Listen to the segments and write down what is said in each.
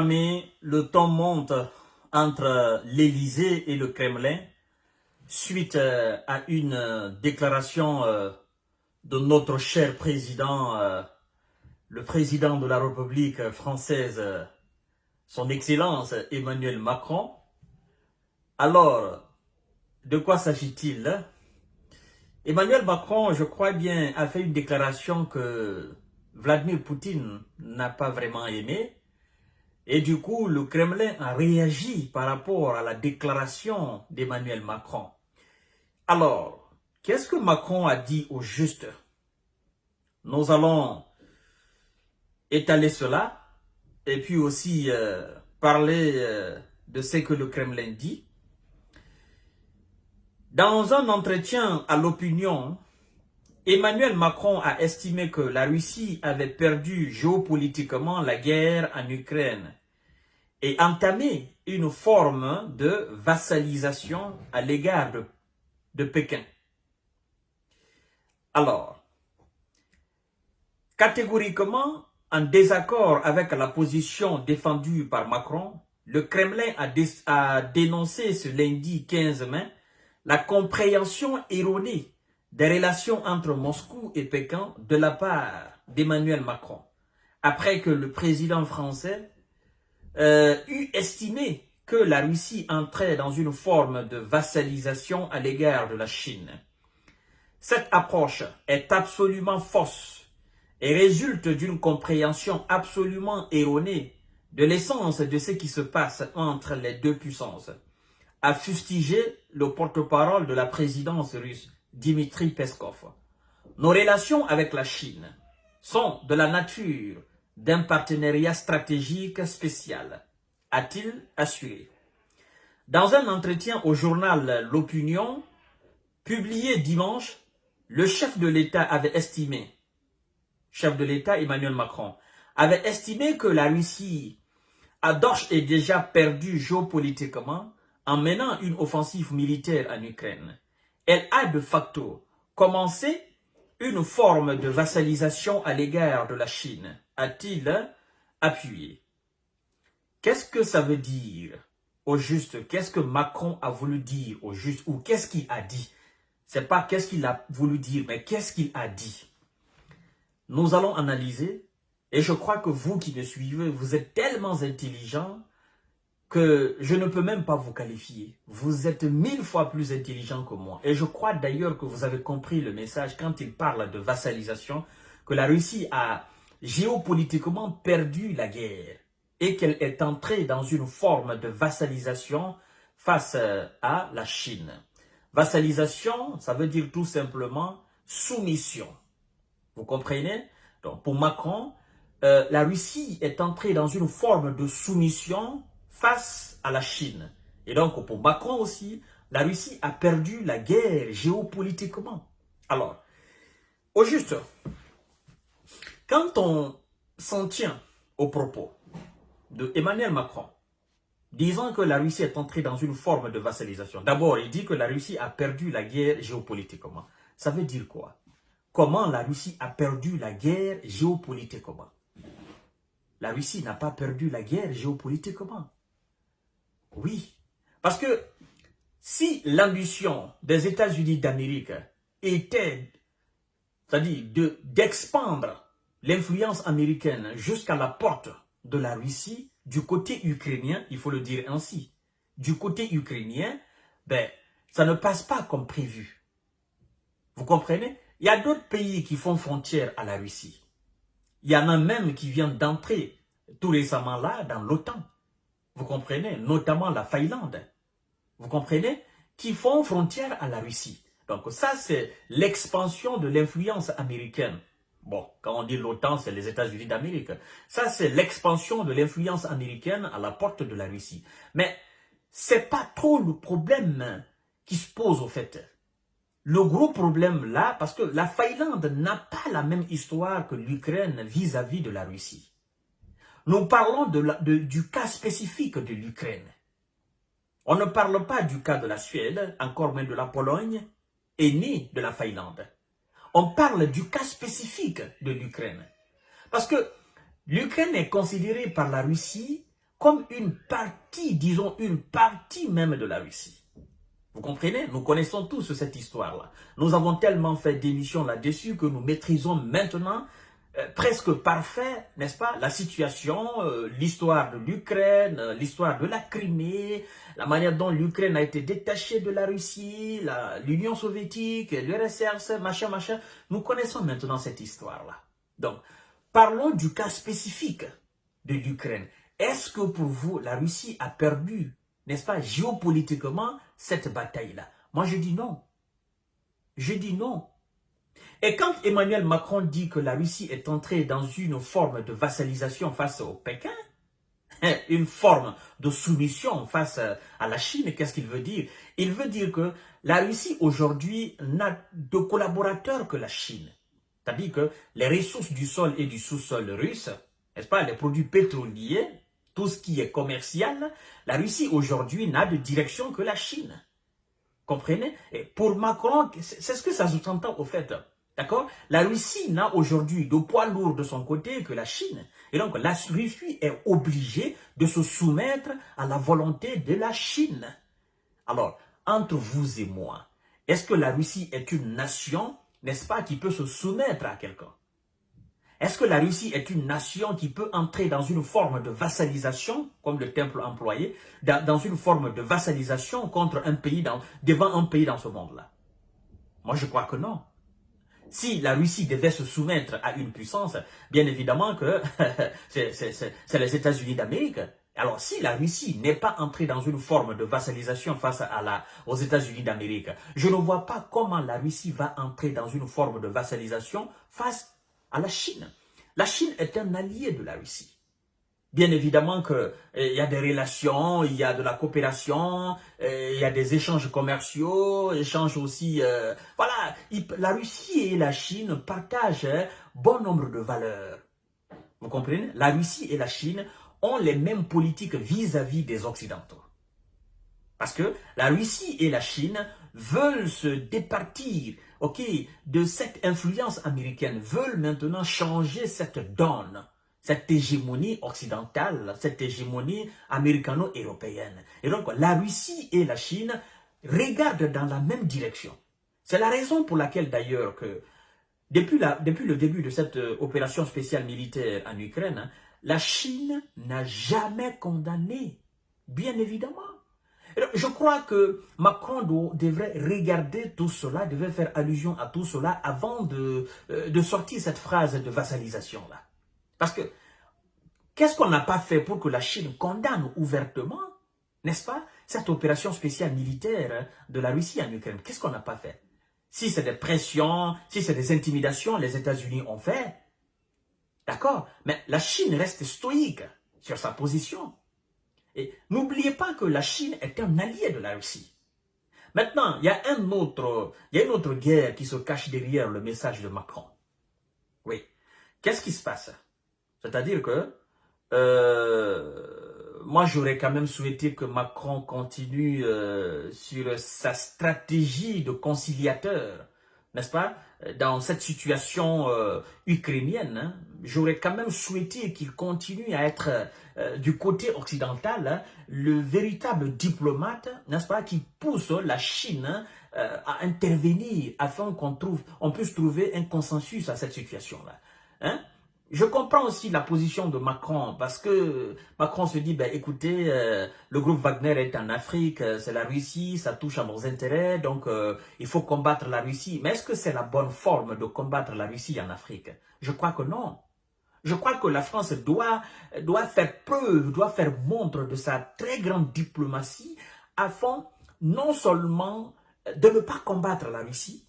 Mais le ton monte entre l'Élysée et le Kremlin suite à une déclaration de notre cher président, le président de la République française, son Excellence Emmanuel Macron. Alors, de quoi s'agit-il? Emmanuel Macron, je crois bien, a fait une déclaration que Vladimir Poutine n'a pas vraiment aimée. Et du coup, le Kremlin a réagi par rapport à la déclaration d'Emmanuel Macron. Alors, qu'est-ce que Macron a dit au juste? Nous allons étaler cela et puis aussi parler de ce que le Kremlin dit. Dans un entretien à l'opinion, Emmanuel Macron a estimé que la Russie avait perdu géopolitiquement la guerre en Ukraine et entamé une forme de vassalisation à l'égard de Pékin. Alors, catégoriquement en désaccord avec la position défendue par Macron, le Kremlin a dénoncé ce lundi 15 mai la compréhension erronée des relations entre Moscou et Pékin de la part d'Emmanuel Macron, après que le président français eut estimé que la Russie entrait dans une forme de vassalisation à l'égard de la Chine. Cette approche est absolument fausse et résulte d'une compréhension absolument erronée de l'essence de ce qui se passe entre les deux puissances, a fustigé le porte-parole de la présidence russe, Dmitri Peskov. Nos relations avec la Chine sont de la nature d'un partenariat stratégique spécial, a-t-il assuré. Dans un entretien au journal L'Opinion, publié dimanche, le chef de l'État avait estimé, chef de l'État Emmanuel Macron, avait estimé que la Russie a d'ores et déjà perdu géopolitiquement en menant une offensive militaire en Ukraine. Elle a de facto commencé une forme de vassalisation à l'égard de la Chine, a-t-il appuyé. Qu'est-ce que ça veut dire au juste? Qu'est-ce que Macron a voulu dire au juste? Ou qu'est-ce qu'il a dit? C'est pas qu'est-ce qu'il a voulu dire, mais qu'est-ce qu'il a dit? Nous allons analyser, et je crois que vous qui me suivez, vous êtes tellement intelligents que je ne peux même pas vous qualifier. Vous êtes 1000 fois plus intelligent que moi. Et je crois d'ailleurs que vous avez compris le message quand il parle de vassalisation, que la Russie a géopolitiquement perdu la guerre et qu'elle est entrée dans une forme de vassalisation face à la Chine. Vassalisation, ça veut dire tout simplement soumission. Vous comprenez? Donc pour Macron, la Russie est entrée dans une forme de soumission face à la Chine. Et donc, pour Macron aussi, la Russie a perdu la guerre géopolitiquement. Alors, au juste, quand on s'en tient aux propos de Emmanuel Macron, disant que la Russie est entrée dans une forme de vassalisation, d'abord, il dit que la Russie a perdu la guerre géopolitiquement. Ça veut dire quoi? Comment la Russie a perdu la guerre géopolitiquement? La Russie n'a pas perdu la guerre géopolitiquement. Oui, parce que si l'ambition des États-Unis d'Amérique était, c'est-à-dire d'expandre l'influence américaine jusqu'à la porte de la Russie, du côté ukrainien, il faut le dire ainsi, du côté ukrainien, ben, ça ne passe pas comme prévu. Vous comprenez? Il y a d'autres pays qui font frontière à la Russie. Il y en a même qui viennent d'entrer tout récemment là dans l'OTAN. Vous comprenez? Notamment la Finlande. Vous comprenez? Qui font frontière à la Russie. Donc ça, c'est l'expansion de l'influence américaine. Bon, quand on dit l'OTAN, c'est les États-Unis d'Amérique. Ça, c'est l'expansion de l'influence américaine à la porte de la Russie. Mais c'est pas trop le problème qui se pose au fait. Le gros problème là, parce que la Finlande n'a pas la même histoire que l'Ukraine vis-à-vis de la Russie. Nous parlons du cas spécifique de l'Ukraine. On ne parle pas du cas de la Suède, encore moins de la Pologne, et ni de la Finlande. On parle du cas spécifique de l'Ukraine. Parce que l'Ukraine est considérée par la Russie comme une partie, disons une partie même de la Russie. Vous comprenez? Nous connaissons tous cette histoire-là. Nous avons tellement fait d'émissions là-dessus que nous maîtrisons maintenant presque parfait, n'est-ce pas, la situation, l'histoire de l'Ukraine, l'histoire de la Crimée, la manière dont l'Ukraine a été détachée de la Russie, l'Union soviétique, l'URSS, machin, machin. Nous connaissons maintenant cette histoire-là. Donc, parlons du cas spécifique de l'Ukraine. Est-ce que pour vous, la Russie a perdu, n'est-ce pas, géopolitiquement, cette bataille-là? Moi, je dis non. Je dis non. Et quand Emmanuel Macron dit que la Russie est entrée dans une forme de vassalisation face au Pékin, une forme de soumission face à la Chine, qu'est-ce qu'il veut dire? Il veut dire que la Russie aujourd'hui n'a de collaborateurs que la Chine. C'est-à-dire que les ressources du sol et du sous-sol russe, n'est-ce pas, les produits pétroliers, tout ce qui est commercial, la Russie aujourd'hui n'a de direction que la Chine. Comprenez? Et pour Macron, c'est ce que ça sous-entend au fait. D'accord? La Russie n'a aujourd'hui de poids lourd de son côté que la Chine. Et donc, la Russie est obligée de se soumettre à la volonté de la Chine. Alors, entre vous et moi, est-ce que la Russie est une nation, n'est-ce pas, qui peut se soumettre à quelqu'un? Est-ce que la Russie est une nation qui peut entrer dans une forme de vassalisation, comme le temple employé, dans une forme de vassalisation contre un pays, devant un pays dans ce monde-là? Moi, je crois que non. Si la Russie devait se soumettre à une puissance, bien évidemment que c'est les États-Unis d'Amérique. Alors, si la Russie n'est pas entrée dans une forme de vassalisation face aux États-Unis d'Amérique, je ne vois pas comment la Russie va entrer dans une forme de vassalisation face à la Chine. La Chine est un allié de la Russie. Bien évidemment qu'il y a des relations, il y a de la coopération, il y a des échanges commerciaux, échanges aussi... voilà, la Russie et la Chine partagent un bon nombre de valeurs. Vous comprenez? La Russie et la Chine ont les mêmes politiques vis-à-vis des Occidentaux. Parce que la Russie et la Chine veulent se départir, ok, de cette influence américaine, veulent maintenant changer cette donne, cette hégémonie occidentale, cette hégémonie américano-européenne. Et donc, la Russie et la Chine regardent dans la même direction. C'est la raison pour laquelle, d'ailleurs, que depuis le début de cette opération spéciale militaire en Ukraine, la Chine n'a jamais condamné, bien évidemment. Je crois que Macron devrait regarder tout cela, devrait faire allusion à tout cela avant de sortir cette phrase de vassalisation-là. Parce que, qu'est-ce qu'on n'a pas fait pour que la Chine condamne ouvertement, n'est-ce pas, cette opération spéciale militaire de la Russie en Ukraine? Qu'est-ce qu'on n'a pas fait? Si c'est des pressions, si c'est des intimidations, les États-Unis ont fait. D'accord? Mais la Chine reste stoïque sur sa position. Et n'oubliez pas que la Chine est un allié de la Russie. Maintenant, il y a une autre guerre qui se cache derrière le message de Macron. Oui. Qu'est-ce qui se passe? C'est-à-dire que moi, j'aurais quand même souhaité que Macron continue sur sa stratégie de conciliateur, n'est-ce pas? Dans cette situation ukrainienne, hein, j'aurais quand même souhaité qu'il continue à être du côté occidental, hein, le véritable diplomate, n'est-ce pas, qui pousse la Chine à intervenir afin qu'on puisse trouver un consensus à cette situation-là. Hein? Je comprends aussi la position de Macron, parce que Macron se dit, ben, écoutez, le groupe Wagner est en Afrique, c'est la Russie, ça touche à nos intérêts, donc il faut combattre la Russie. Mais est-ce que c'est la bonne forme de combattre la Russie en Afrique? Je crois que non. Je crois que la France doit faire preuve, doit faire montre de sa très grande diplomatie afin non seulement de ne pas combattre la Russie,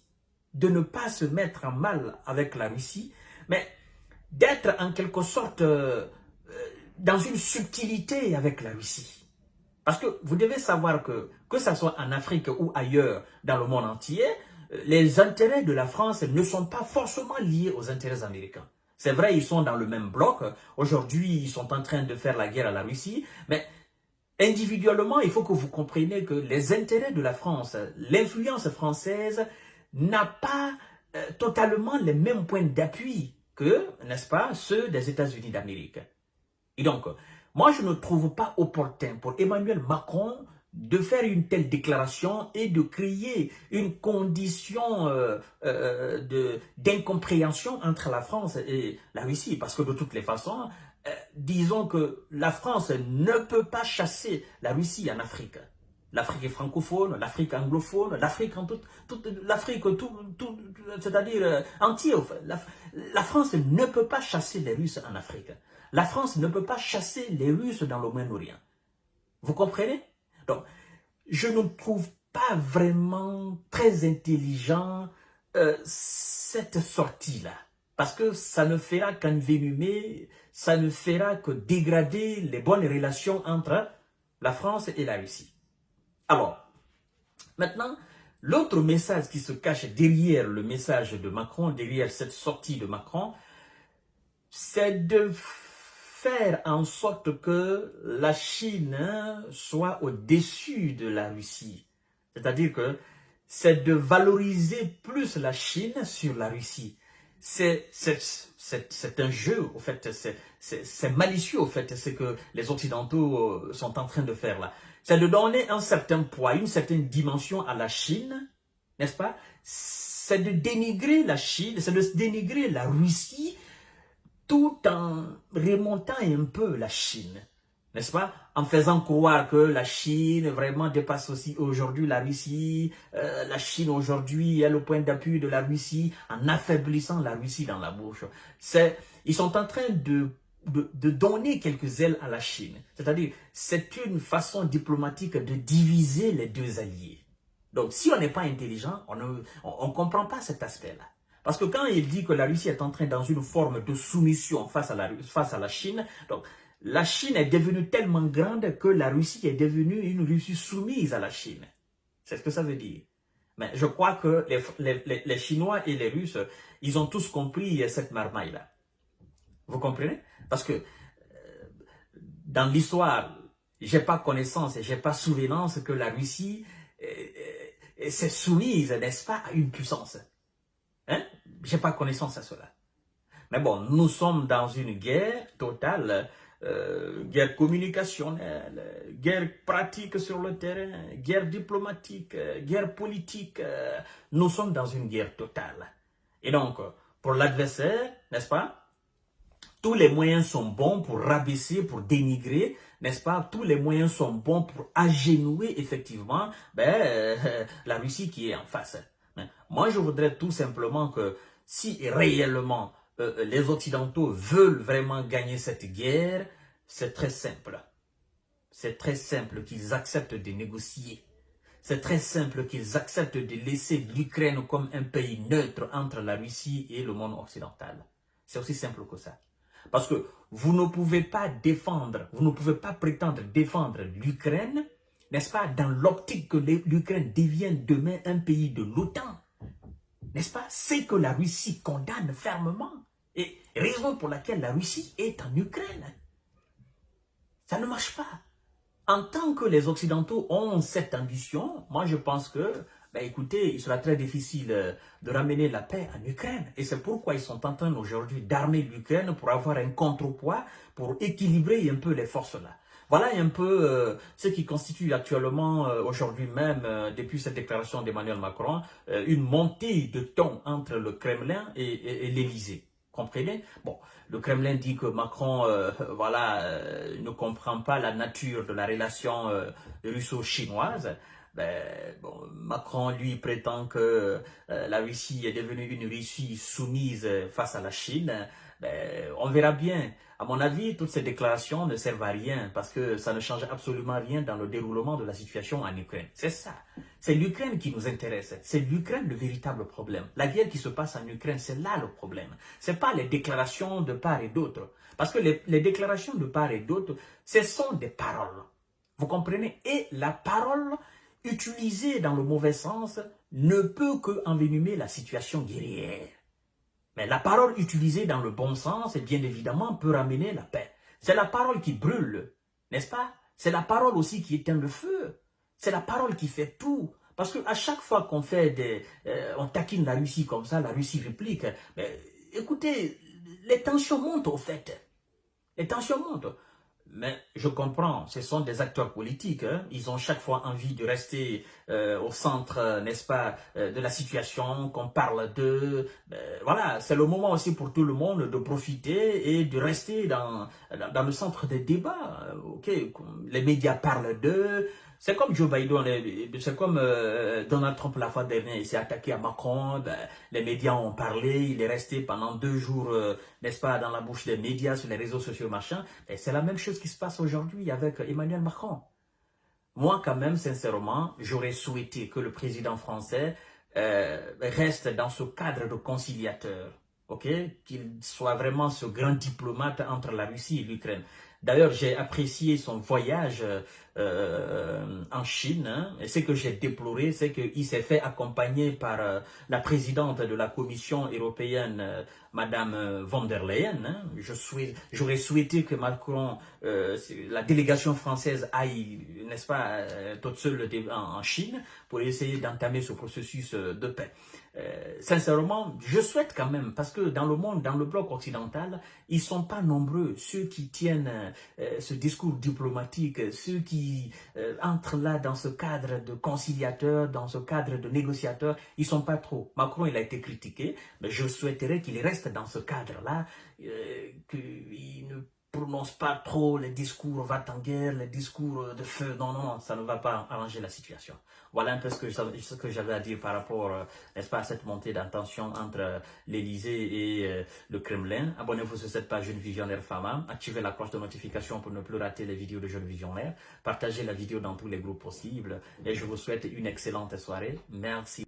de ne pas se mettre en mal avec la Russie, mais d'être en quelque sorte dans une subtilité avec la Russie. Parce que vous devez savoir que ce soit en Afrique ou ailleurs dans le monde entier, les intérêts de la France ne sont pas forcément liés aux intérêts américains. C'est vrai, ils sont dans le même bloc. Aujourd'hui, ils sont en train de faire la guerre à la Russie. Mais individuellement, il faut que vous compreniez que les intérêts de la France, l'influence française n'a pas totalement les mêmes points d'appui que, n'est-ce pas, ceux des États-Unis d'Amérique. Et donc, Moi, je ne trouve pas opportun pour Emmanuel Macron de faire une telle déclaration et de créer une condition d'incompréhension entre la France et la Russie. Parce que de toutes les façons, disons que la France ne peut pas chasser la Russie en Afrique. L'Afrique francophone, l'Afrique anglophone, l'Afrique en l'Afrique c'est-à-dire entière. La France ne peut pas chasser les Russes en Afrique. La France ne peut pas chasser les Russes dans le Moyen-Orient. Vous comprenez? Donc, je ne trouve pas vraiment très intelligent cette sortie-là. Parce que ça ne fera qu'envenimer, ça ne fera que dégrader les bonnes relations entre la France et la Russie. Alors, maintenant, l'autre message qui se cache derrière le message de Macron, derrière cette sortie de Macron, c'est de faire en sorte que la Chine soit au-dessus de la Russie. C'est-à-dire que c'est de valoriser plus la Chine sur la Russie. C'est un jeu, au fait, c'est malicieux, au fait, ce que les Occidentaux sont en train de faire là. C'est de donner un certain poids, une certaine dimension à la Chine, n'est-ce pas? C'est de dénigrer la Chine, c'est de dénigrer la Russie, tout en remontant un peu la Chine, n'est-ce pas? En faisant croire que la Chine vraiment dépasse aussi aujourd'hui la Russie, la Chine aujourd'hui est le point d'appui de la Russie, en affaiblissant la Russie dans la bouche. Ils sont en train de donner quelques ailes à la Chine. C'est-à-dire, c'est une façon diplomatique de diviser les deux alliés. Donc, si on n'est pas intelligent, on ne comprend pas cet aspect-là. Parce que quand il dit que la Russie est en train dans une forme de soumission face à la Chine, donc la Chine est devenue tellement grande que la Russie est devenue une Russie soumise à la Chine. C'est ce que ça veut dire. Mais je crois que les Chinois et les Russes, ils ont tous compris cette marmaille-là. Vous comprenez? Parce que dans l'histoire, j'ai pas connaissance et j'ai pas souvenance que la Russie s'est soumise, n'est-ce pas, à une puissance. Hein? J'ai pas connaissance à cela. Mais bon, nous sommes dans une guerre totale, guerre communicationnelle, guerre pratique sur le terrain, guerre diplomatique, guerre politique. Nous sommes dans une guerre totale. Et donc, pour l'adversaire, n'est-ce pas? Tous les moyens sont bons pour rabaisser, pour dénigrer, n'est-ce pas? Tous les moyens sont bons pour agenouiller effectivement la Russie qui est en face. Mais moi, je voudrais tout simplement que si réellement les Occidentaux veulent vraiment gagner cette guerre, c'est très simple. C'est très simple qu'ils acceptent de négocier. C'est très simple qu'ils acceptent de laisser l'Ukraine comme un pays neutre entre la Russie et le monde occidental. C'est aussi simple que ça. Parce que vous ne pouvez pas défendre, vous ne pouvez pas prétendre défendre l'Ukraine, n'est-ce pas, dans l'optique que l'Ukraine devienne demain un pays de l'OTAN. N'est-ce pas? C'est que la Russie condamne fermement. Et raison pour laquelle la Russie est en Ukraine. Ça ne marche pas. En tant que les Occidentaux ont cette ambition, moi je pense que, écoutez, il sera très difficile de ramener la paix en Ukraine. Et c'est pourquoi ils sont en train aujourd'hui d'armer l'Ukraine pour avoir un contrepoids, pour équilibrer un peu les forces là. Voilà un peu ce qui constitue actuellement, aujourd'hui même, depuis cette déclaration d'Emmanuel Macron, une montée de ton entre le Kremlin et l'Élysée. Comprenez? Bon, le Kremlin dit que Macron, ne comprend pas la nature de la relation russo-chinoise. Macron, lui, prétend que la Russie est devenue une Russie soumise face à la Chine. On verra bien. À mon avis, toutes ces déclarations ne servent à rien parce que ça ne change absolument rien dans le déroulement de la situation en Ukraine. C'est ça. C'est l'Ukraine qui nous intéresse. C'est l'Ukraine le véritable problème. La guerre qui se passe en Ukraine, c'est là le problème. C'est pas les déclarations de part et d'autre. Parce que les déclarations de part et d'autre, ce sont des paroles. Vous comprenez? Et la parole utilisée dans le mauvais sens ne peut qu'envenimer la situation guerrière. Mais la parole utilisée dans le bon sens, bien évidemment, peut ramener la paix. C'est la parole qui brûle, n'est-ce pas? C'est la parole aussi qui éteint le feu. C'est la parole qui fait tout. Parce qu'à chaque fois qu'on fait on taquine la Russie comme ça, la Russie réplique. Mais écoutez, les tensions montent au fait. Les tensions montent. Mais je comprends, ce sont des acteurs politiques, hein. Ils ont chaque fois envie de rester au centre, n'est-ce pas, de la situation, qu'on parle d'eux. Voilà, c'est le moment aussi pour tout le monde de profiter et de rester dans le centre des débats. Ok, les médias parlent d'eux. C'est comme Joe Biden, c'est comme Donald Trump la fois dernière, il s'est attaqué à Macron, les médias ont parlé, il est resté pendant 2 jours, n'est-ce pas, dans la bouche des médias, sur les réseaux sociaux, machin. Et c'est la même chose qui se passe aujourd'hui avec Emmanuel Macron. Moi, quand même, sincèrement, j'aurais souhaité que le président français reste dans ce cadre de conciliateur, ok? Qu'il soit vraiment ce grand diplomate entre la Russie et l'Ukraine. D'ailleurs, j'ai apprécié son voyage en Chine, hein, et ce que j'ai déploré, c'est qu'il s'est fait accompagner par la présidente de la Commission européenne, Madame von der Leyen. Hein. J'aurais souhaité que Macron, la délégation française aille, n'est-ce pas, toute seule en Chine pour essayer d'entamer ce processus de paix. Sincèrement, je souhaite quand même, parce que dans le monde, dans le bloc occidental, ils sont pas nombreux, ceux qui tiennent ce discours diplomatique, ceux qui entrent là dans ce cadre de conciliateur, dans ce cadre de négociateur, ils sont pas trop. Macron, il a été critiqué, mais je souhaiterais qu'il reste dans ce cadre-là, qu'il ne prononce pas trop les discours va-t-en-guerre, les discours de feu. Non, non, ça ne va pas arranger la situation. Voilà un peu ce que j'avais à dire par rapport, n'est-ce pas, à cette montée d'intention entre l'Élysée et le Kremlin. Abonnez-vous sur cette page Jeune Visionnaire Fama. Activez la cloche de notification pour ne plus rater les vidéos de Jeunes Visionnaires. Partagez la vidéo dans tous les groupes possibles. Et je vous souhaite une excellente soirée. Merci.